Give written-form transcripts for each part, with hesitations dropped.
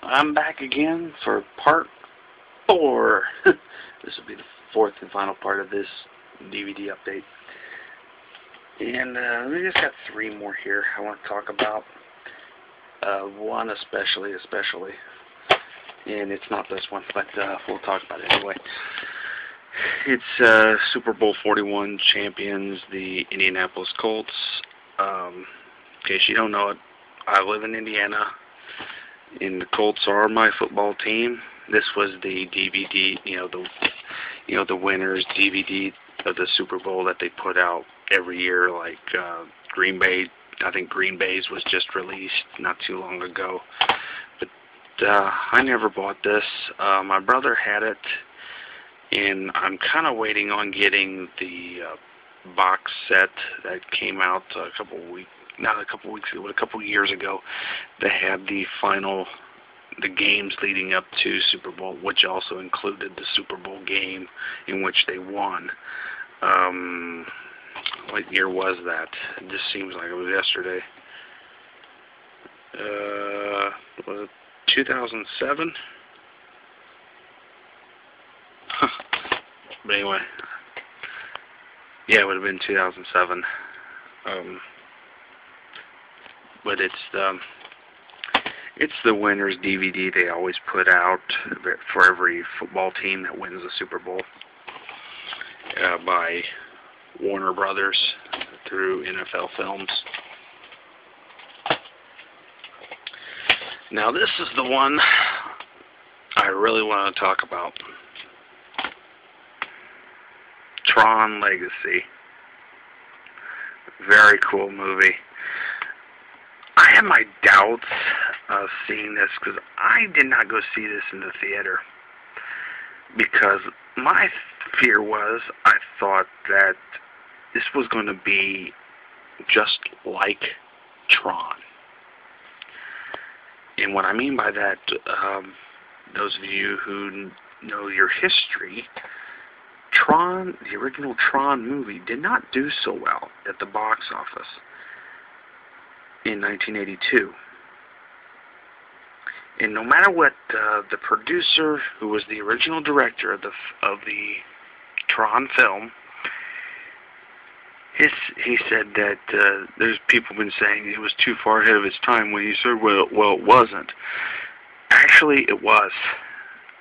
I'm back again for part 4. This will be the fourth and final part of this DVD update. And we just got 3 more here I want to talk about. One especially, and it's not this one, but we'll talk about it anyway. It's Super Bowl 41 champions, the Indianapolis Colts. In case you don't know it, I live in Indiana, and the Colts are my football team. This was the DVD, the winners DVD of the Super Bowl that they put out every year. Like Green Bay, I think Green Bay's was just released not too long ago. But I never bought this. My brother had it, and I'm kind of waiting on getting the box set that came out a couple years ago, that had the games leading up to Super Bowl, which also included the Super Bowl game in which they won. What year was that? It just seems like it was yesterday. Was it 2007? But anyway, yeah, it would have been 2007. But it's the winners DVD they always put out for every football team that wins the Super Bowl, by Warner Brothers through NFL Films. Now this is the one I really want to talk about. Tron Legacy. Very cool movie. I have my doubts of seeing this because I did not go see this in the theater, because my fear was, I thought that this was going to be just like Tron. And what I mean by that, those of you who know your history, Tron, the original Tron movie, did not do so well at the box office in 1982. And no matter what, the producer, who was the original director of the Tron film, he said that there's people been saying it was too far ahead of its time. When he said, well, it wasn't. Actually, it was.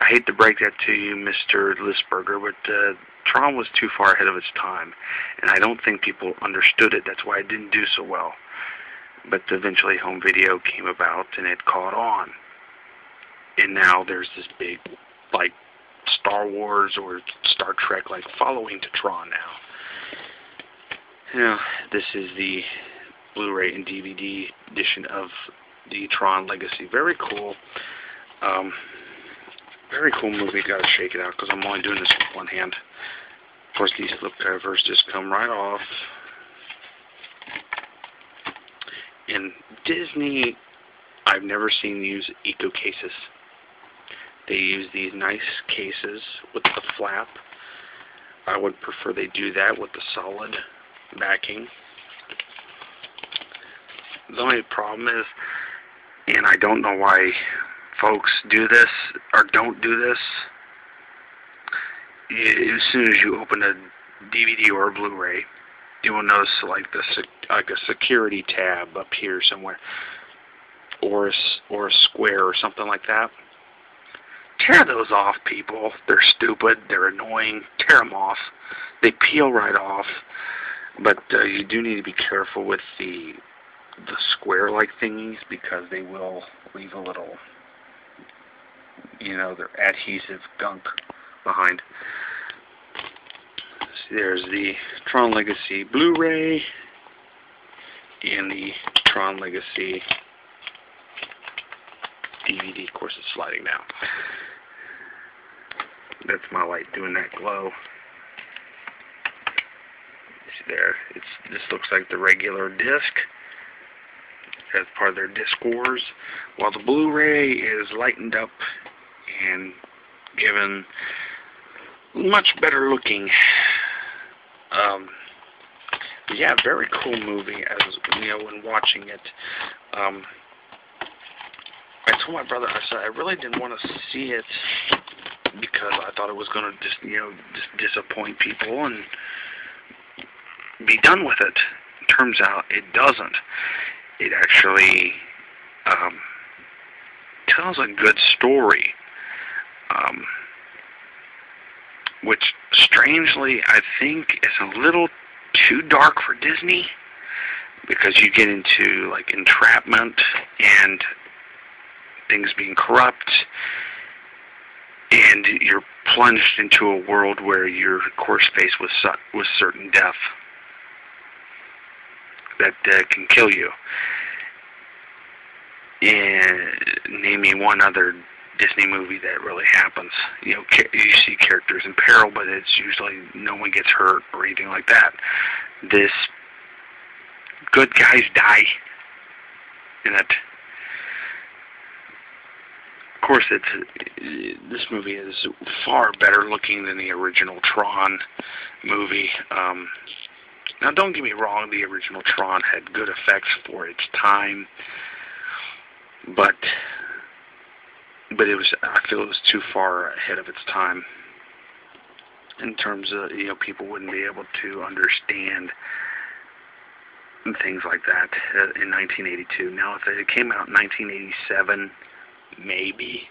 I hate to break that to you, Mr. Lisberger, but Tron was too far ahead of its time, and I don't think people understood it. That's why it didn't do so well. But eventually home video came about, and it caught on. And now there's this big, like, Star Wars or Star Trek, like, following to Tron now. This is the Blu-ray and DVD edition of the Tron Legacy. Very cool. Very cool movie. Gotta shake it out because I'm only doing this with one hand. Of course, these slip covers just come right off. In Disney, I've never seen use eco cases. They use these nice cases with the flap. I would prefer they do that with the solid backing. The only problem is, and I don't know why folks do this or don't do this, as soon as you open a DVD or a Blu-ray, you will notice like a security tab up here somewhere, or a square or something like that. Tear those off, people. They're stupid. They're annoying. Tear them off. They peel right off. But you do need to be careful with the square-like thingies, because they will leave a little, their adhesive gunk behind. So there's the Tron Legacy Blu-ray and the Tron Legacy DVD. Of course, it's sliding now. That's my light doing that glow. See there, this looks like the regular disc as part of their disc wars, while the Blu-ray is lightened up and given much better looking. Yeah, very cool movie. As when watching it, I told my brother, I said I really didn't want to see it because I thought it was going to just disappoint people and be done with it. Turns out it doesn't. It actually tells a good story, which strangely I think is a little too dark for Disney, because you get into like entrapment and things being corrupt, and you're plunged into a world where you're of course faced with certain death that can kill you. And name me one other Disney movie that really happens. You see characters in peril, but it's usually no one gets hurt or anything like that. This good guys die in it. Of course, this movie is far better looking than the original Tron movie. Now, don't get me wrong, the original Tron had good effects for its time, but I feel it was too far ahead of its time in terms of, people wouldn't be able to understand things like that in 1982. Now, if it came out in 1987, maybe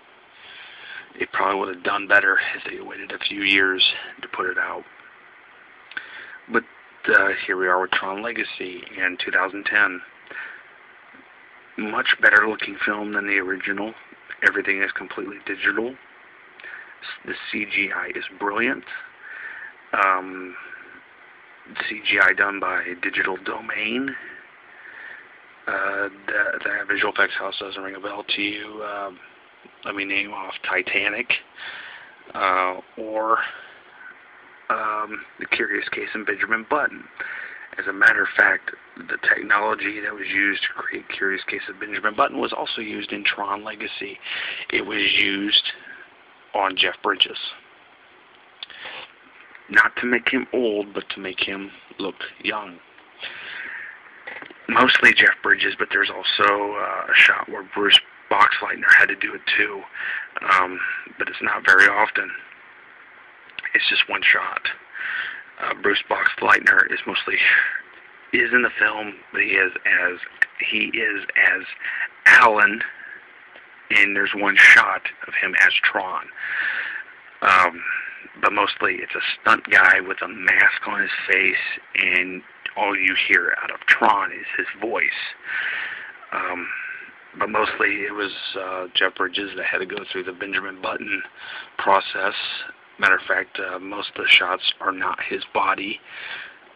it probably would have done better if they waited a few years to put it out. But here we are with Tron Legacy in 2010. Much better looking film than the original. Everything is completely digital. The CGI is brilliant. CGI done by Digital Domain. The visual effects house doesn't ring a bell to you. Let me name off Titanic, or The Curious Case of Benjamin Button. As a matter of fact, the technology that was used to create Curious Case of Benjamin Button was also used in Tron Legacy. It was used on Jeff Bridges. Not to make him old, but to make him look young. Mostly Jeff Bridges, but there's also a shot where Bruce Boxleitner had to do it too. But it's not very often. It's just one shot. Bruce Boxleitner is in the film, but he is as Alan, and there's one shot of him as Tron. But mostly it's a stunt guy with a mask on his face, and all you hear out of Tron is his voice. But mostly it was Jeff Bridges that had to go through the Benjamin Button process. Matter of fact, most of the shots are not his body.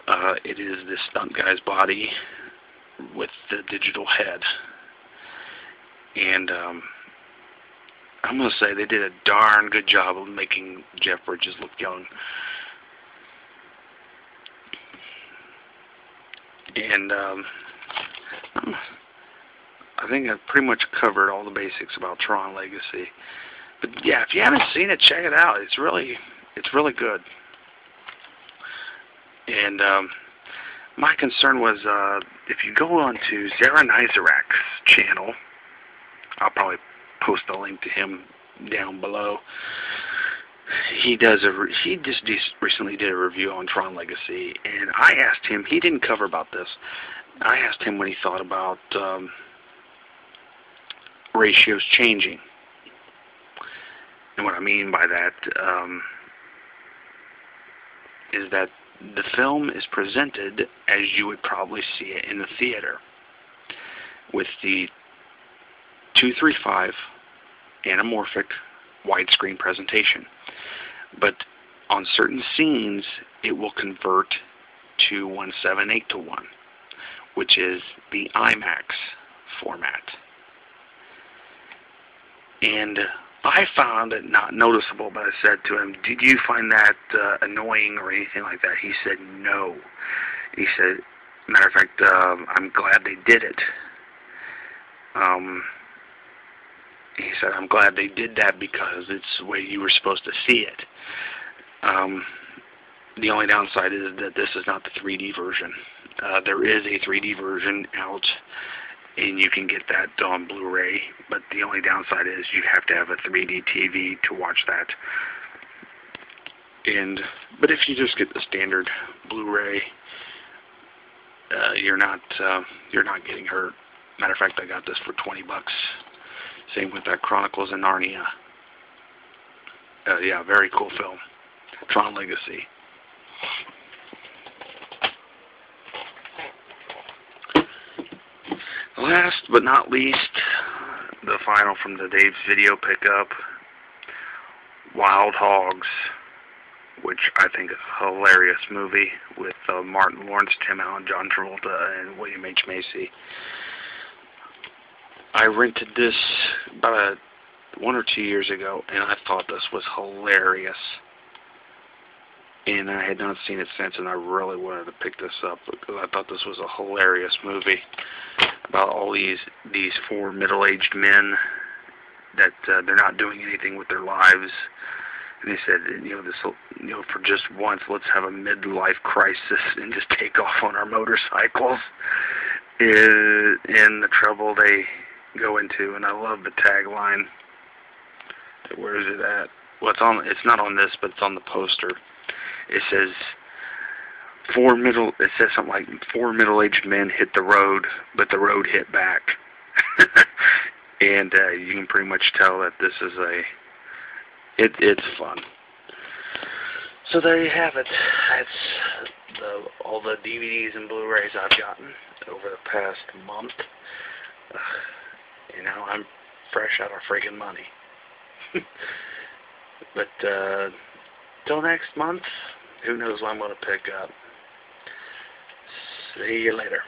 It is this stunt guy's body with the digital head. And I'm going to say they did a darn good job of making Jeff Bridges look young. And I think I've pretty much covered all the basics about Tron Legacy. But yeah, if you haven't seen it, check it out. It's really good. And my concern was if you go on to Zara Nizarek's channel, I'll probably post a link to him down below. He just recently did a review on Tron Legacy, and I asked him. He didn't cover about this. I asked him what he thought about ratios changing. And what I mean by that is that the film is presented as you would probably see it in the theater, with the 2:3:5 anamorphic widescreen presentation. But on certain scenes, it will convert to 1:7:8:1, which is the IMAX format. And I found it not noticeable, but I said to him, did you find that annoying or anything like that? He said no. He said, matter of fact, I'm glad they did it. He said, I'm glad they did that because it's the way you were supposed to see it. The only downside is that this is not the 3D version. There is a 3D version out, and you can get that on Blu-ray, but the only downside is you have to have a 3D TV to watch that. But if you just get the standard Blu-ray, you're not getting hurt. Matter of fact, I got this for $20. Same with that Chronicles of Narnia. Yeah, very cool film. Tron Legacy. Last but not least, the final from the Dave's Video pickup, Wild Hogs, which I think is a hilarious movie with Martin Lawrence, Tim Allen, John Travolta, and William H. Macy. I rented this about 1 or 2 years ago, and I thought this was hilarious. And I had not seen it since, and I really wanted to pick this up because I thought this was a hilarious movie about all these 4 middle-aged men that they're not doing anything with their lives. And they said, for just once, let's have a midlife crisis and just take off on our motorcycles. And the trouble they go into, and I love the tagline. Where is it at? Well, it's not on this, but it's on the poster. It says it says something like 4 middle-aged men hit the road, but the road hit back. And you can pretty much tell that this is it's fun. So there you have it. That's all the DVDs and Blu-rays I've gotten over the past month. I'm fresh out of friggin' money. But till next month, who knows what I'm going to pick up. See you later.